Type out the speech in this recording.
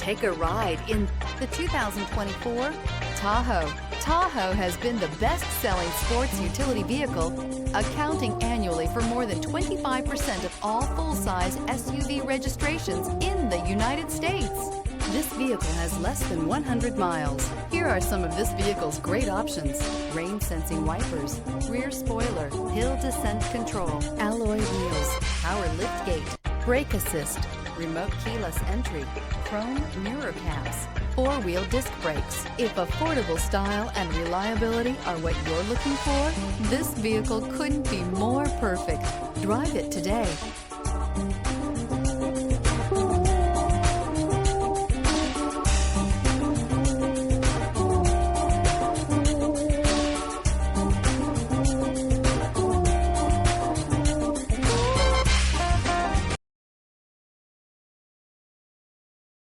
Take a ride in the 2024 Tahoe. Tahoe has been the best-selling sports utility vehicle, accounting annually for more than 25% of all full-size SUV registrations in the United States. This vehicle has less than 100 miles. Here are some of this vehicle's great options: rain-sensing wipers, rear spoiler, hill descent control, alloy wheels, power liftgate, brake assist, remote keyless entry, chrome mirror caps, four-wheel disc brakes. If affordable style and reliability are what you're looking for, this vehicle couldn't be more perfect. Drive it today.